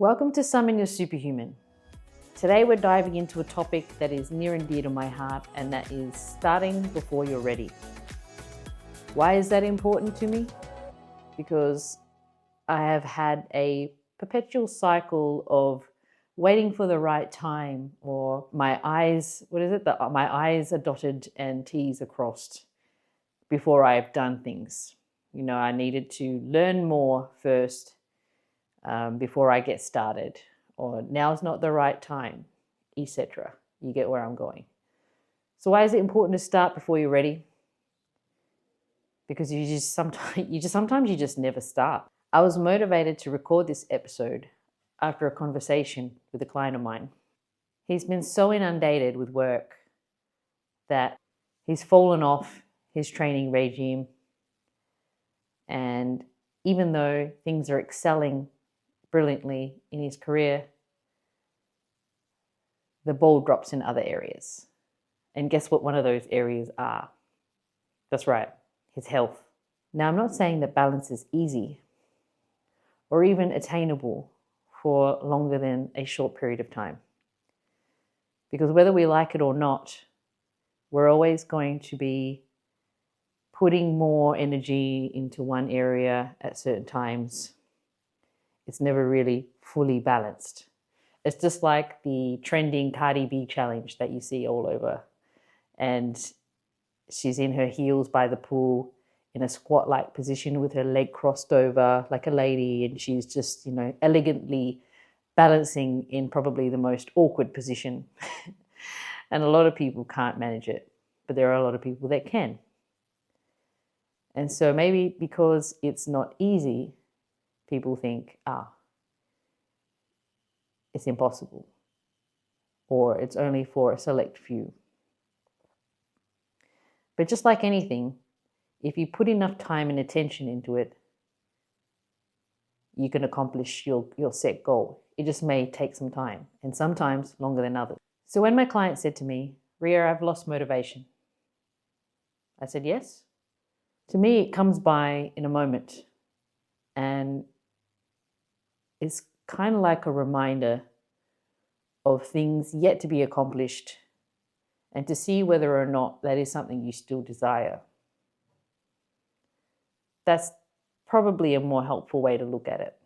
Welcome to Summon Your Superhuman. Today we're diving into a topic that is near and dear to my heart, and that is starting before you're ready. Why is that important to me? Because I have had a perpetual cycle of waiting for the right time, or my I's are dotted and T's are crossed before I've done things. I needed to learn more first before I get started, or now's not the right time, etc. You get where I'm going. So why is it important to start before you're ready? Because sometimes you just never start. I was motivated to record this episode after a conversation with a client of mine. He's been so inundated with work that he's fallen off his training regime, and even though things are excelling brilliantly in his career, the ball drops in other areas. And guess what one of those areas are? That's right, his health. Now, I'm not saying that balance is easy or even attainable for longer than a short period of time. Because whether we like it or not, we're always going to be putting more energy into one area at certain times. It's never really fully balanced. It's just like the trending Cardi B challenge that you see all over. And she's in her heels by the pool in a squat-like position with her leg crossed over like a lady. And she's just, elegantly balancing in probably the most awkward position. And a lot of people can't manage it, but there are a lot of people that can. And so maybe because it's not easy, people think, it's impossible, or it's only for a select few. But just like anything, if you put enough time and attention into it, you can accomplish your set goal. It just may take some time, and sometimes longer than others. So when my client said to me, "Ria, I've lost motivation," I said, "Yes." To me, it comes by in a moment, and it's kind of like a reminder of things yet to be accomplished, and to see whether or not that is something you still desire. That's probably a more helpful way to look at it.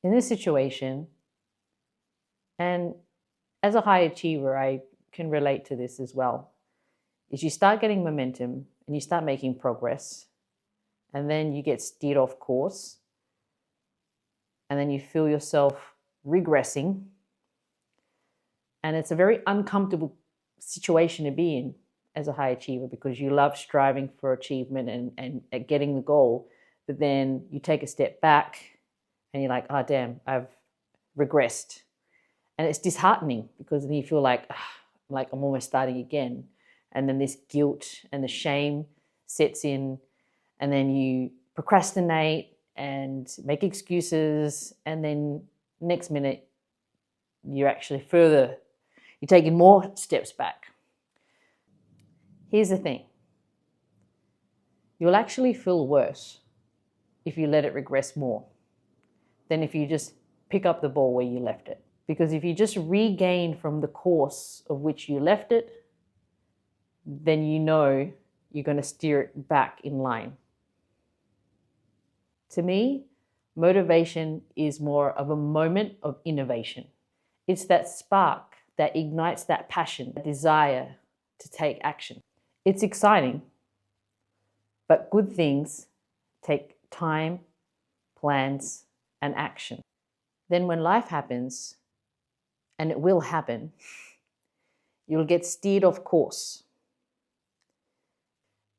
In this situation, and as a high achiever, I can relate to this as well, is you start getting momentum and you start making progress, and then you get steered off course, and then you feel yourself regressing. And it's a very uncomfortable situation to be in as a high achiever, because you love striving for achievement and getting the goal, but then you take a step back and you're like, oh damn, I've regressed. And it's disheartening, because then you feel like I'm almost starting again. And then this guilt and the shame sets in, and then you procrastinate and make excuses, and then next minute you're taking more steps back. Here's the thing. You'll actually feel worse if you let it regress more than if you just pick up the ball where you left it. Because if you just regain from the course of which you left it, then you're going to steer it back in line. To me, motivation is more of a moment of innovation. It's that spark that ignites that passion, that desire to take action. It's exciting, but good things take time, plans, and action. Then when life happens, and it will happen, you'll get steered off course.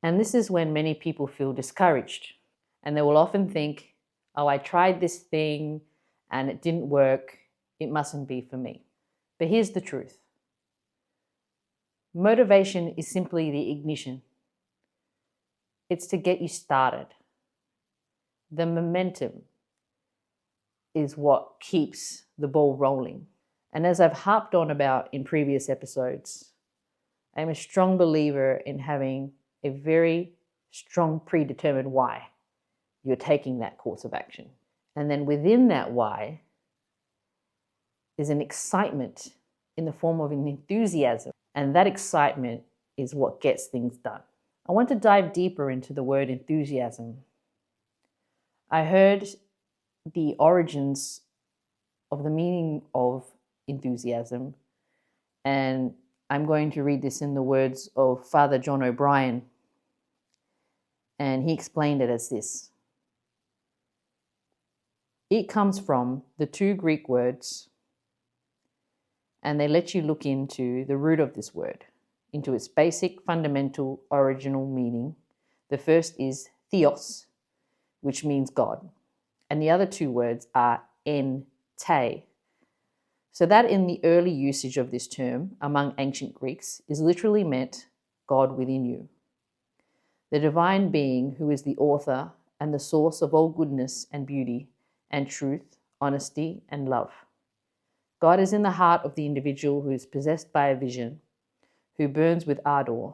And this is when many people feel discouraged, and they will often think, oh, I tried this thing and it didn't work. It mustn't be for me. But here's the truth. Motivation is simply the ignition. It's to get you started. The momentum is what keeps the ball rolling. And as I've harped on about in previous episodes, I'm a strong believer in having a very strong predetermined why you're taking that course of action. And then within that why, is an excitement in the form of an enthusiasm. And that excitement is what gets things done. I want to dive deeper into the word enthusiasm. I heard the origins of the meaning of enthusiasm, and I'm going to read this in the words of Father John O'Brien. And he explained it as this. It comes from the two Greek words, and they let you look into the root of this word, into its basic, fundamental, original meaning. The first is theos, which means God, and the other two words are en te. So that in the early usage of this term among ancient Greeks is literally meant God within you, the divine being who is the author and the source of all goodness and beauty and truth, honesty and love. God is in the heart of the individual who is possessed by a vision, who burns with ardor,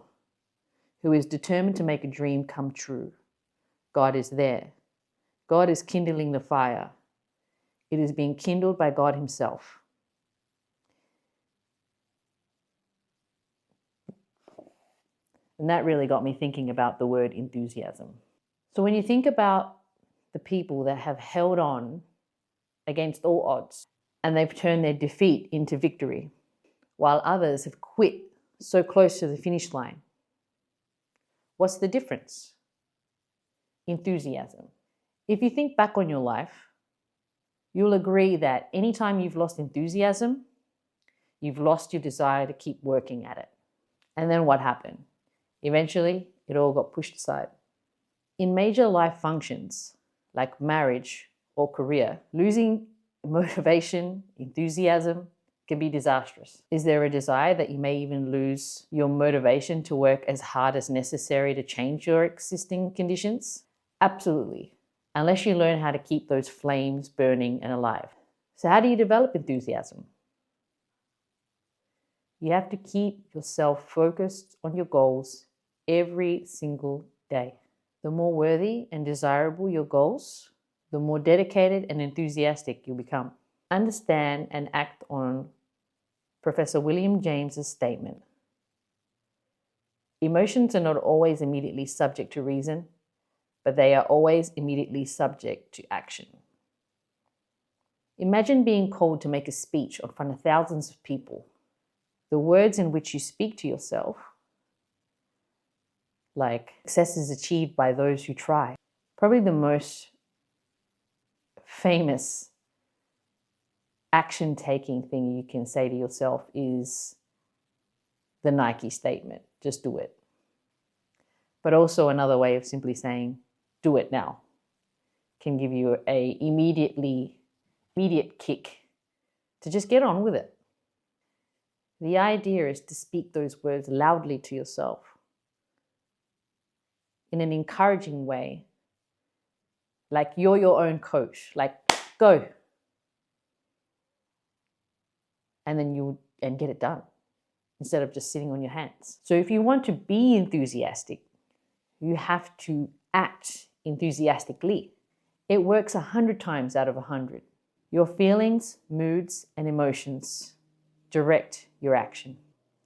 who is determined to make a dream come true. God is there. God is kindling the fire. It is being kindled by God himself. And that really got me thinking about the word enthusiasm. So when you think about the people that have held on against all odds and they've turned their defeat into victory, while others have quit so close to the finish line, what's the difference? Enthusiasm. If you think back on your life, you'll agree that anytime you've lost enthusiasm, you've lost your desire to keep working at it. And then what happened? Eventually, it all got pushed aside. In major life functions like marriage or career, losing motivation, enthusiasm can be disastrous. Is there a desire that you may even lose your motivation to work as hard as necessary to change your existing conditions? Absolutely, unless you learn how to keep those flames burning and alive. So how do you develop enthusiasm? You have to keep yourself focused on your goals every single day. The more worthy and desirable your goals, the more dedicated and enthusiastic you'll become. Understand and act on Professor William James's statement. Emotions are not always immediately subject to reason, but they are always immediately subject to action. Imagine being called to make a speech in front of thousands of people. The words in which you speak to yourself, like success is achieved by those who try. Probably the most famous action-taking thing you can say to yourself is the Nike statement, just do it. But also another way of simply saying, do it now, can give you an immediate kick to just get on with it. The idea is to speak those words loudly to yourself in an encouraging way, like you're your own coach, like go. And then get it done instead of just sitting on your hands. So if you want to be enthusiastic, you have to act enthusiastically. It works 100 times out of 100. Your feelings, moods, and emotions direct your action.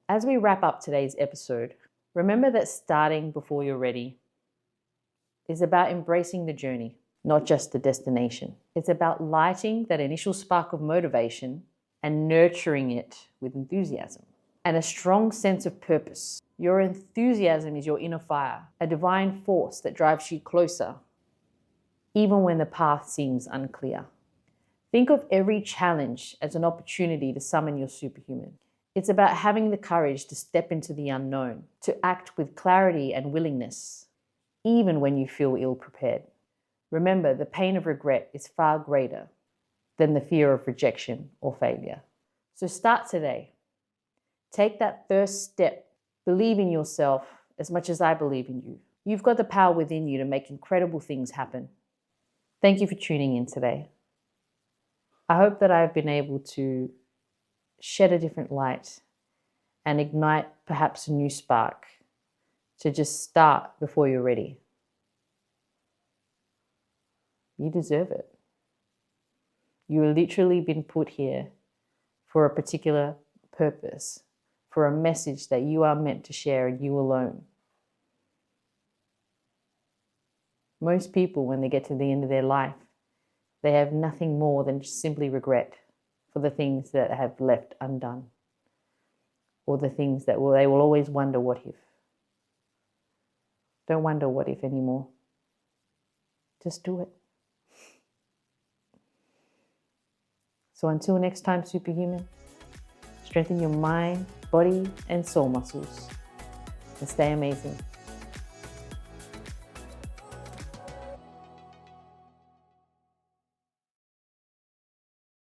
As we wrap up today's episode, remember that starting before you're ready is about embracing the journey, not just the destination. It's about lighting that initial spark of motivation and nurturing it with enthusiasm and a strong sense of purpose. Your enthusiasm is your inner fire, a divine force that drives you closer, even when the path seems unclear. Think of every challenge as an opportunity to summon your superhuman. It's about having the courage to step into the unknown, to act with clarity and willingness, even when you feel ill-prepared. Remember, the pain of regret is far greater than the fear of rejection or failure. So start today. Take that first step. Believe in yourself as much as I believe in you. You've got the power within you to make incredible things happen. Thank you for tuning in today. I hope that I've been able to shed a different light and ignite perhaps a new spark to just start before you're ready. You deserve it. You have literally been put here for a particular purpose, for a message that you are meant to share, and you alone. Most people, when they get to the end of their life, they have nothing more than just simply regret for the things that have left undone, or the things that they will always wonder, what if? Don't wonder what if anymore. Just do it. So until next time, superhuman, strengthen your mind, body, and soul muscles, and stay amazing.